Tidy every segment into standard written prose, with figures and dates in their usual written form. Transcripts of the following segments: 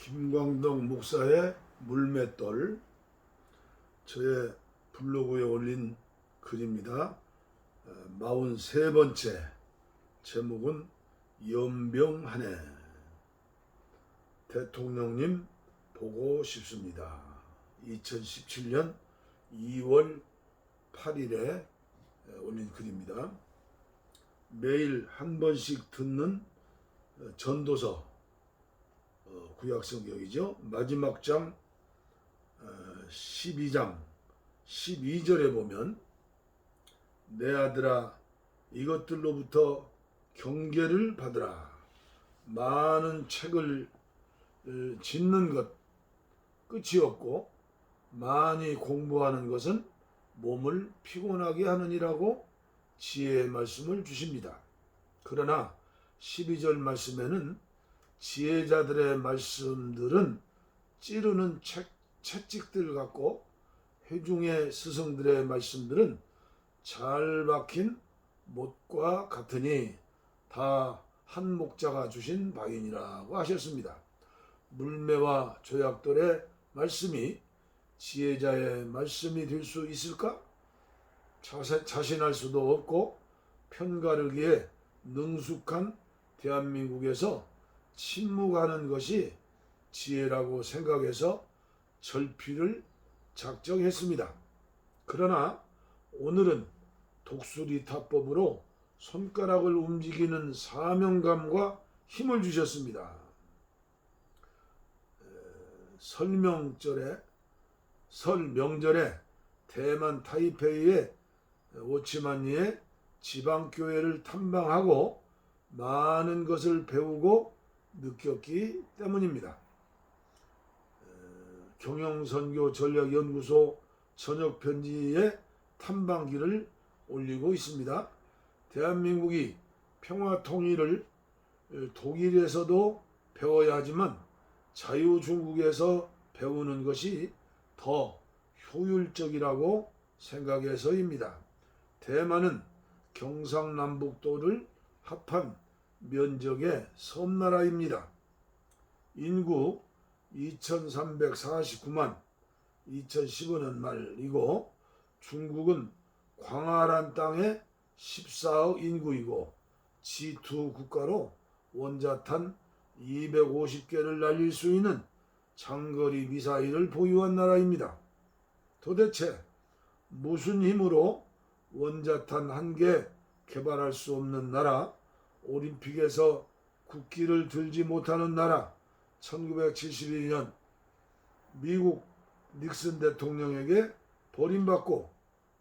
김광덕 목사의 물맷돌, 저의 블로그에 올린 글입니다. 43번째, 제목은 연병하네. 대통령님 보고 싶습니다. 2017년 2월 8일에 올린 글입니다. 매일 한 번씩 듣는 전도서 구약성경이죠. 마지막 장 12장 12절에 보면 내 아들아 이것들로부터 경계를 받으라. 많은 책을 짓는 것 끝이 없고 많이 공부하는 것은 몸을 피곤하게 하느니라고 지혜의 말씀을 주십니다. 그러나 12절 말씀에는 지혜자들의 말씀들은 찌르는 채찍들 같고 회중의 스승들의 말씀들은 잘 박힌 못과 같으니 다 한 목자가 주신 바이니라고 하셨습니다. 물매와 조약돌의 말씀이 지혜자의 말씀이 될 수 있을까? 자신할 수도 없고 편가르기에 능숙한 대한민국에서 침묵하는 것이 지혜라고 생각해서 절필을 작정했습니다. 그러나 오늘은 독수리타법으로 손가락을 움직이는 사명감과 힘을 주셨습니다. 설명절에 대만 타이페이의 오치만리의 지방교회를 탐방하고 많은 것을 배우고 느꼈기 때문입니다. 경영선교전략연구소 저녁편지에 탐방기를 올리고 있습니다. 대한민국이 평화통일을 독일에서도 배워야 하지만 자유중국에서 배우는 것이 더 효율적이라고 생각해서입니다. 대만은 경상남북도를 합한 면적의 섬나라입니다. 인구 2349만 2015년 말이고 중국은 광활한 땅에 14억 인구이고 G2 국가로 원자탄 250개를 날릴 수 있는 장거리 미사일을 보유한 나라입니다. 도대체 무슨 힘으로 원자탄 1개 개발할 수 없는 나라, 올림픽에서 국기를 들지 못하는 나라, 1972년 미국 닉슨 대통령에게 버림받고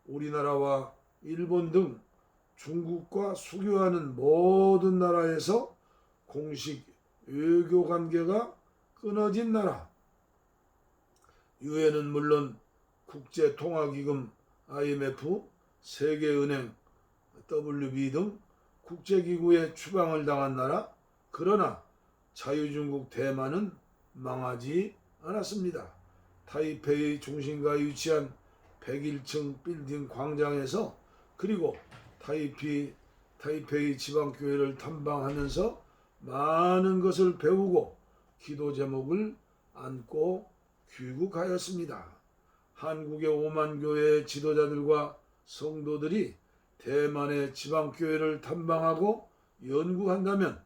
우리나라와 일본 등 중국과 수교하는 모든 나라에서 공식 외교 관계가 끊어진 나라. 유엔은 물론 국제통화기금 IMF, 세계은행 WB 등 국제기구에 추방을 당한 나라. 그러나 자유중국 대만은 망하지 않았습니다. 타이페이 중심가에 위치한 101층 빌딩 광장에서 그리고 타이페이 지방교회를 탐방하면서 많은 것을 배우고 기도 제목을 안고 귀국하였습니다. 한국의 5만 교회의 지도자들과 성도들이 대만의 지방교회를 탐방하고 연구한다면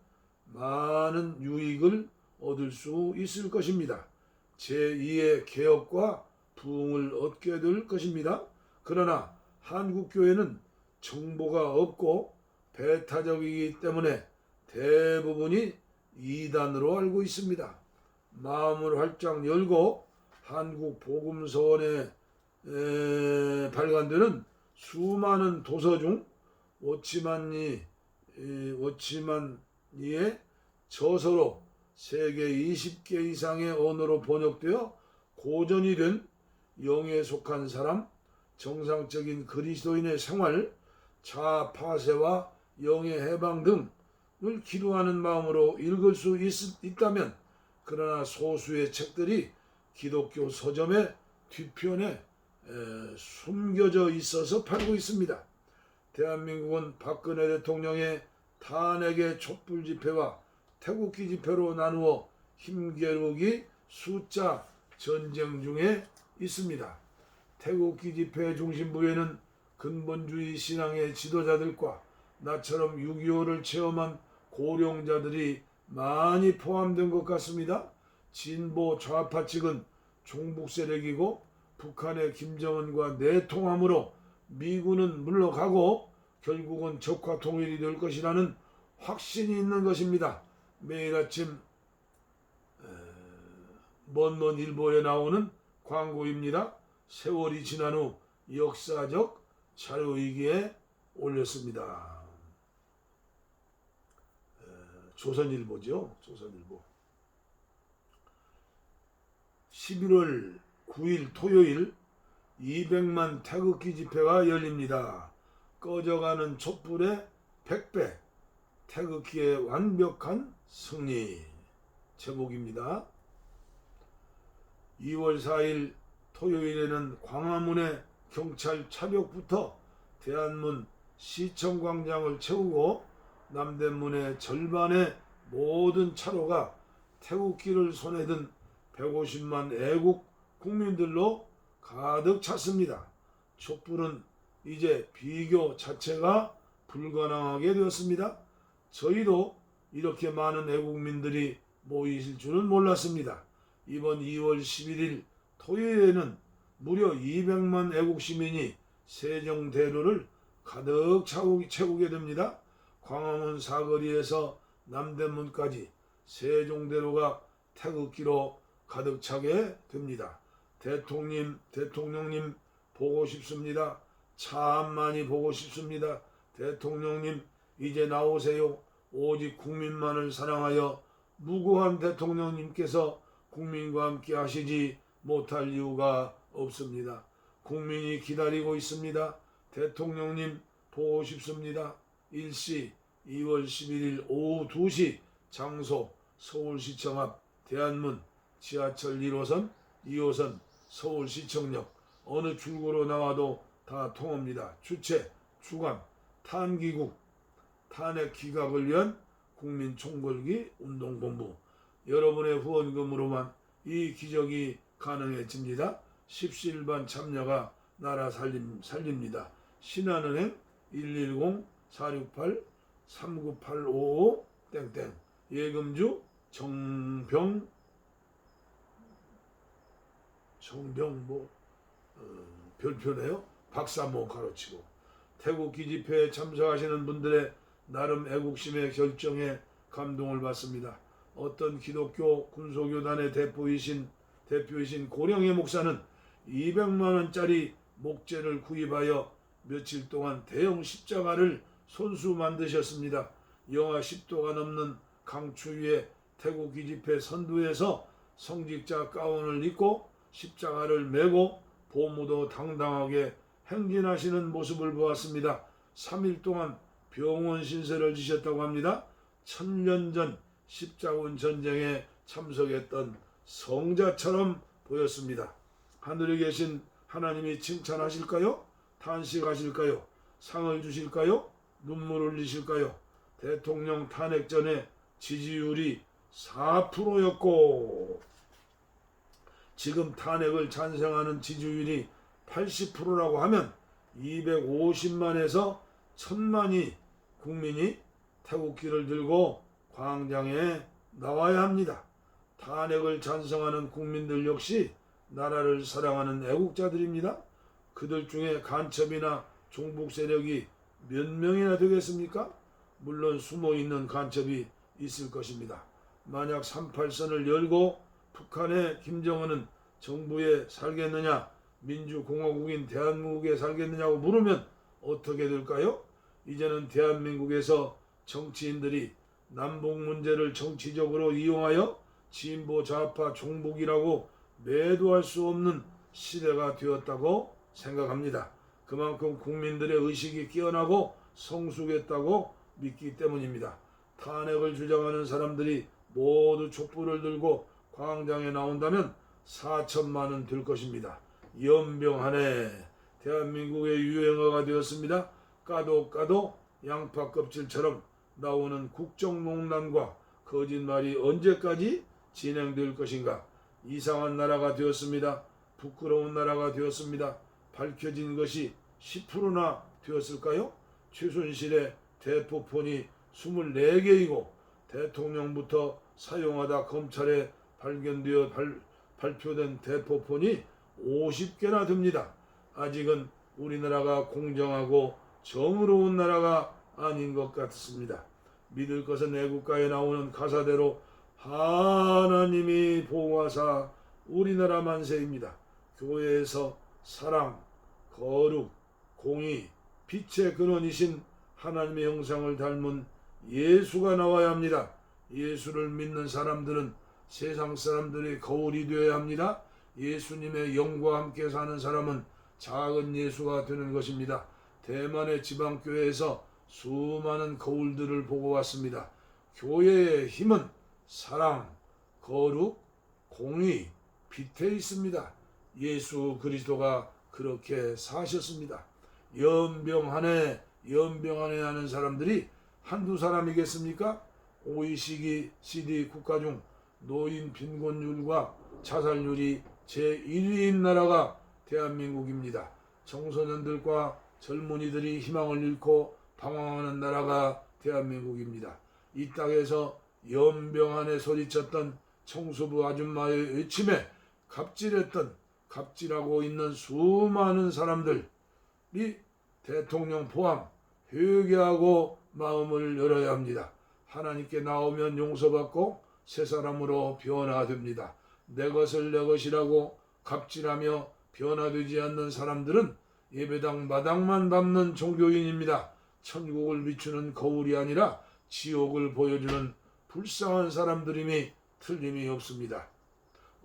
많은 유익을 얻을 수 있을 것입니다. 제2의 개혁과 부흥을 얻게 될 것입니다. 그러나 한국교회는 정보가 없고 배타적이기 때문에 대부분이 이단으로 알고 있습니다. 마음을 활짝 열고 한국 복음서원에 발간되는 수많은 도서 중 오치만리의 저서로 세계 20개 이상의 언어로 번역되어 고전이 된 영에 속한 사람, 정상적인 그리스도인의 생활, 자아 파쇄와 영의 해방 등을 기도하는 마음으로 읽을 수 있다면, 그러나 소수의 책들이 기독교 서점의 뒤편에 숨겨져 있어서 팔고 있습니다. 대한민국은 박근혜 대통령의 탄핵의 촛불 집회와 태극기 집회로 나누어 힘겨루기 숫자 전쟁 중에 있습니다. 태극기 집회 중심부에는 근본주의 신앙의 지도자들과 나처럼 6.25를 체험한 고령자들이 많이 포함된 것 같습니다. 진보 좌파 측은 종북 세력이고 북한의 김정은과 내통함으로 미군은 물러가고 결국은 적화 통일이 될 것이라는 확신이 있는 것입니다. 매일 아침 먼 일보에 나오는 광고입니다. 세월이 지난 후 역사적 자료이기에 올렸습니다. 조선일보죠. 조선일보. 11월 9일 토요일 200만 태극기 집회가 열립니다. 꺼져가는 촛불의 100배, 태극기의 완벽한 승리. 제목입니다. 2월 4일 토요일에는 광화문의 경찰 차벽부터 대한문 시청광장을 채우고 남대문의 절반의 모든 차로가 태극기를 손에 든 150만 애국 국민들로 가득 찼습니다. 촛불은 이제 비교 자체가 불가능하게 되었습니다. 저희도 이렇게 많은 애국민들이 모이실 줄은 몰랐습니다. 이번 2월 11일 토요일에는 무려 200만 애국시민이 세종대로를 가득 채우게 됩니다. 광화문 사거리에서 남대문까지 세종대로가 태극기로 가득 차게 됩니다. 대통령님 보고 싶습니다. 참 많이 보고 싶습니다. 대통령님 이제 나오세요. 오직 국민만을 사랑하여 무고한 대통령님께서 국민과 함께 하시지 못할 이유가 없습니다. 국민이 기다리고 있습니다. 대통령님 보고 싶습니다. 일시 2월 11일 오후 2시 장소 서울시청 앞 대한문 지하철 1호선 2호선 서울시청역 어느 출구로 나와도 다 통합니다. 주최 주관 탄기국 탄핵 기각을 위한 국민총궐기 운동본부 여러분의 후원금으로만 이 기적이 가능해집니다. 십시일반 참여가 나라 살립니다. 신한은행 110-468-39855 땡땡 예금주 정병 별표네요. 박사모 가로치고 태극기 집회에 참석하시는 분들의 나름 애국심의 결정에 감동을 받습니다. 어떤 기독교 군소교단의 대표이신 고령의 목사는 200만원짜리 목재를 구입하여 며칠 동안 대형 십자가를 손수 만드셨습니다. 영하 10도가 넘는 강추위에 태극기 집회 선두에서 성직자 가운을 입고 십자가를 메고 보무도 당당하게 행진하시는 모습을 보았습니다. 3일 동안 병원 신세를 지셨다고 합니다. 1000년 전 십자군 전쟁에 참석했던 성자처럼 보였습니다. 하늘에 계신 하나님이 칭찬하실까요? 탄식하실까요? 상을 주실까요? 눈물 흘리실까요? 대통령 탄핵 전에 지지율이 4%였고 지금 탄핵을 찬성하는 지지율이 80%라고 하면 250만에서 1000만이 국민이 태극기를 들고 광장에 나와야 합니다. 탄핵을 찬성하는 국민들 역시 나라를 사랑하는 애국자들입니다. 그들 중에 간첩이나 종북 세력이 몇 명이나 되겠습니까? 물론 숨어있는 간첩이 있을 것입니다. 만약 38선을 열고 북한의 김정은은 정부에 살겠느냐 민주공화국인 대한민국에 살겠느냐고 물으면 어떻게 될까요? 이제는 대한민국에서 정치인들이 남북 문제를 정치적으로 이용하여 진보 좌파 종북이라고 매도할 수 없는 시대가 되었다고 생각합니다. 그만큼 국민들의 의식이 깨어나고 성숙했다고 믿기 때문입니다. 탄핵을 주장하는 사람들이 모두 촛불을 들고 광장에 나온다면 4천만은 될 것입니다. 연병하네. 대한민국의 유행어가 되었습니다. 까도 양파 껍질처럼 나오는 국정농단과 거짓말이 언제까지 진행될 것인가? 이상한 나라가 되었습니다. 부끄러운 나라가 되었습니다. 밝혀진 것이 10%나 되었을까요? 최순실의 대포폰이 24개이고 대통령부터 사용하다 검찰에 발견되어 발표된 대포폰이 50개나 됩니다. 아직은 우리나라가 공정하고 정의로운 나라가 아닌 것 같습니다. 믿을 것은 애국가에 나오는 가사대로 하나님이 보호하사 우리나라 만세입니다. 교회에서 사랑, 거룩, 공의, 빛의 근원이신 하나님의 형상을 닮은 예수가 나와야 합니다. 예수를 믿는 사람들은 세상 사람들의 거울이 되어야 합니다. 예수님의 영과 함께 사는 사람은 작은 예수가 되는 것입니다. 대만의 지방교회에서 수많은 거울들을 보고 왔습니다. 교회의 힘은 사랑, 거룩, 공의, 빛에 있습니다. 예수 그리스도가 그렇게 사셨습니다. 연병하네 하는 사람들이 한두 사람이겠습니까? OECD 국가 중 노인 빈곤율과 자살률이 제1위인 나라가 대한민국입니다. 청소년들과 젊은이들이 희망을 잃고 방황하는 나라가 대한민국입니다. 이 땅에서 연병안에 소리쳤던 청소부 아줌마의 외침에 갑질하고 있는 수많은 사람들이 대통령 포함 회개하고 마음을 열어야 합니다. 하나님께 나오면 용서받고 새 사람으로 변화됩니다. 내 것을 내 것이라고 갑질하며 변화되지 않는 사람들은 예배당 마당만 밟는 종교인입니다. 천국을 비추는 거울이 아니라 지옥을 보여주는 불쌍한 사람들임이 틀림이 없습니다.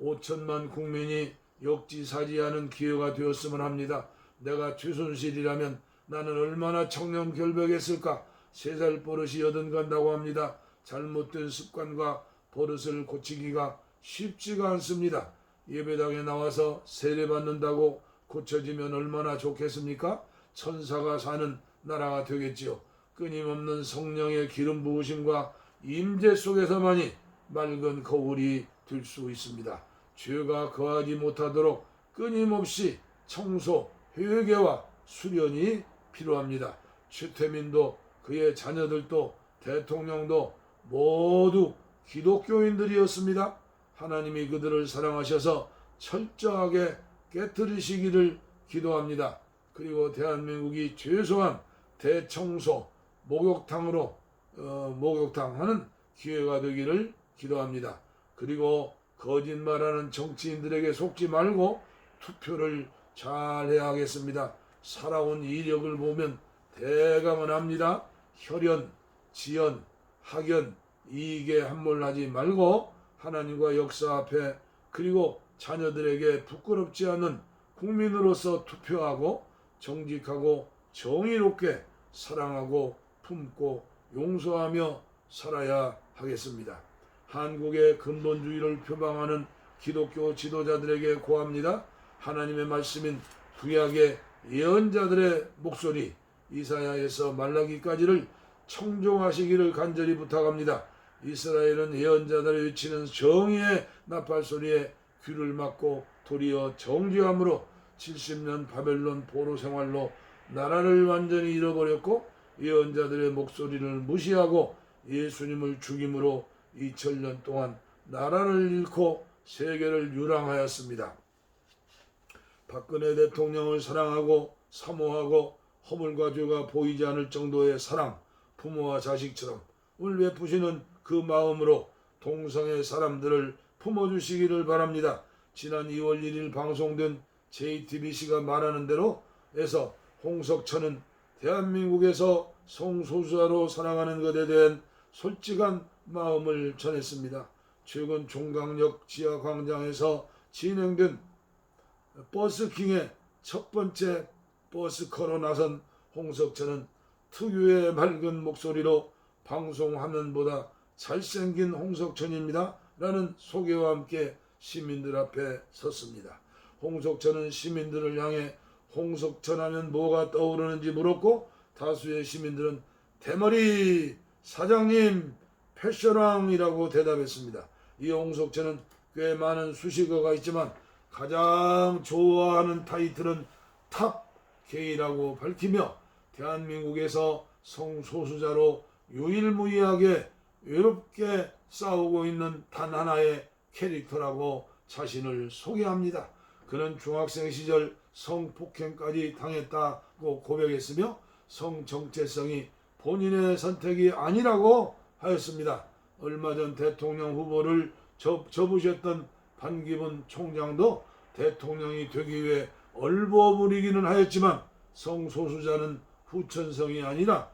5천만 국민이 역지사지하는 기회가 되었으면 합니다. 내가 최순실이라면 나는 얼마나 청렴결백했을까. 3살 버릇이 여든간다고 합니다. 잘못된 습관과 버릇을 고치기가 쉽지가 않습니다. 예배당에 나와서 세례받는다고 고쳐지면 얼마나 좋겠습니까? 천사가 사는 나라가 되겠지요. 끊임없는 성령의 기름 부으심과 임재 속에서만이 맑은 거울이 될 수 있습니다. 죄가 거하지 못하도록 끊임없이 청소, 회개와 수련이 필요합니다. 최태민도 그의 자녀들도 대통령도 모두 기독교인들이었습니다. 하나님이 그들을 사랑하셔서 철저하게 깨뜨리시기를 기도합니다. 그리고 대한민국이 최소한 대청소, 목욕탕하는 기회가 되기를 기도합니다. 그리고 거짓말하는 정치인들에게 속지 말고 투표를 잘 해야 하겠습니다. 살아온 이력을 보면 대감은 합니다. 혈연, 지연, 학연, 이익에 함몰하지 말고 하나님과 역사 앞에 그리고 자녀들에게 부끄럽지 않은 국민으로서 투표하고 정직하고 정의롭게 사랑하고 품고 용서하며 살아야 하겠습니다. 한국의 근본주의를 표방하는 기독교 지도자들에게 고합니다. 하나님의 말씀인 구약의 예언자들의 목소리 이사야에서 말라기까지를 청종하시기를 간절히 부탁합니다. 이스라엘은 예언자들의 외치는 정의의 나팔소리에 귀를 막고 도리어 정죄함으로 70년 바벨론 포로 생활로 나라를 완전히 잃어버렸고 예언자들의 목소리를 무시하고 예수님을 죽임으로 2000년 동안 나라를 잃고 세계를 유랑하였습니다. 박근혜 대통령을 사랑하고 사모하고 허물과 죄가 보이지 않을 정도의 사랑, 부모와 자식처럼 베푸시는 그 마음으로 동성애 사람들을 품어주시기를 바랍니다. 지난 2월 1일 방송된 JTBC가 말하는 대로 해서 홍석천은 대한민국에서 성소수자로 사랑하는 것에 대한 솔직한 마음을 전했습니다. 최근 종강역 지하광장에서 진행된 버스킹의 첫 번째 버스커로 나선 홍석천은 특유의 맑은 목소리로 방송 화면보다 잘생긴 홍석천입니다 라는 소개와 함께 시민들 앞에 섰습니다. 홍석천은 시민들을 향해 홍석천 하면 뭐가 떠오르는지 물었고 다수의 시민들은 대머리 사장님 패션왕이라고 대답했습니다. 이홍석천은 꽤 많은 수식어가 있지만 가장 좋아하는 타이틀은 탑 K라고 밝히며 대한민국에서 성소수자로 유일무이하게 외롭게 싸우고 있는 단 하나의 캐릭터라고 자신을 소개합니다. 그는 중학생 시절 성폭행까지 당했다고 고백했으며 성정체성이 본인의 선택이 아니라고 하였습니다. 얼마 전 대통령 후보를 접으셨던 반기문 총장도 대통령이 되기 위해 얼버무리기는 하였지만 성소수자는 후천성이 아니라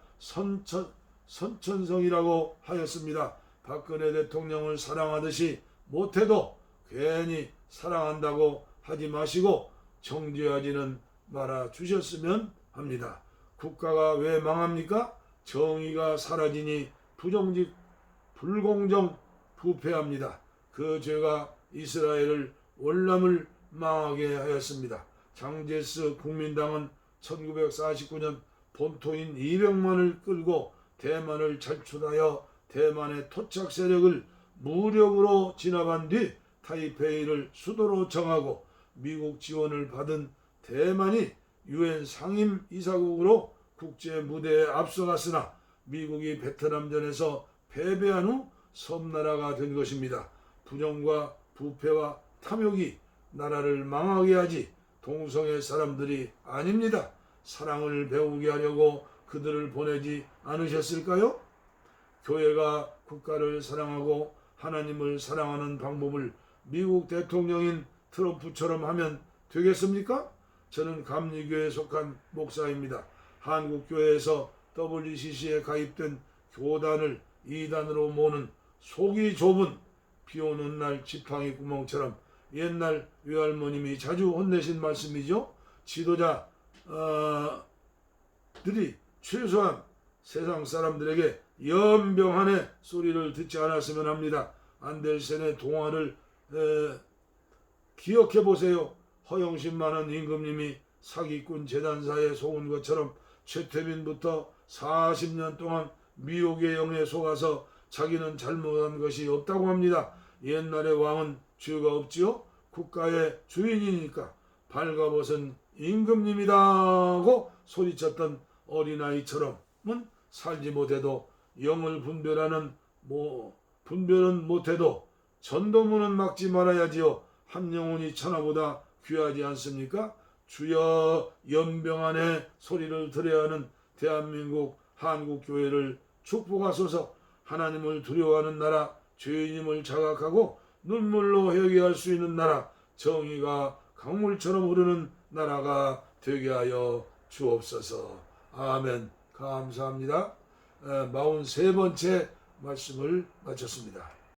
선천성이라고 하였습니다. 박근혜 대통령을 사랑하듯이 못해도 괜히 사랑한다고 하지 마시고 정죄하지는 말아 주셨으면 합니다. 국가가 왜 망합니까? 정의가 사라지니 부정직, 불공정, 부패합니다. 그 죄가 이스라엘을 월남을 망하게 하였습니다. 장제스 국민당은 1949년 본토인 200만을 끌고 대만을 탈출하여 대만의 토착 세력을 무력으로 진압한 뒤 타이페이를 수도로 정하고 미국 지원을 받은 대만이 유엔 상임이사국으로 국제 무대에 앞서갔으나 미국이 베트남전에서 패배한 후 섬나라가 된 것입니다. 부정과 부패와 탐욕이 나라를 망하게 하지 동성애 사람들이 아닙니다. 사랑을 배우게 하려고 그들을 보내지 않으셨을까요? 교회가 국가를 사랑하고 하나님을 사랑하는 방법을 미국 대통령인 트럼프처럼 하면 되겠습니까? 저는 감리교회에 속한 목사입니다. 한국교회에서 WCC에 가입된 교단을 이단으로 모는 속이 좁은 비오는 날 지팡이 구멍처럼 옛날 외할머님이 자주 혼내신 말씀이죠. 지도자들이 최소한 세상 사람들에게 연병한의 소리를 듣지 않았으면 합니다. 안델센의 동화를 기억해 보세요. 허영심 많은 임금님이 사기꾼 재단사에 속은 것처럼 최태민부터 40년 동안 미혹의 영에 속아서 자기는 잘못한 것이 없다고 합니다. 옛날의 왕은 죄가 없지요. 국가의 주인이니까 발가벗은 임금님이다고 소리쳤던 어린아이처럼은 살지 못해도 영을 분별은 못해도 전도문은 막지 말아야지요. 한 영혼이 천하보다 귀하지 않습니까? 주여 연병안의 소리를 들어야 하는 대한민국 한국교회를 축복하소서. 하나님을 두려워하는 나라, 죄인임을 자각하고 눈물로 회개할 수 있는 나라, 정의가 강물처럼 흐르는 나라가 되게 하여 주옵소서. 아멘. 감사합니다. 43번째 말씀을 마쳤습니다.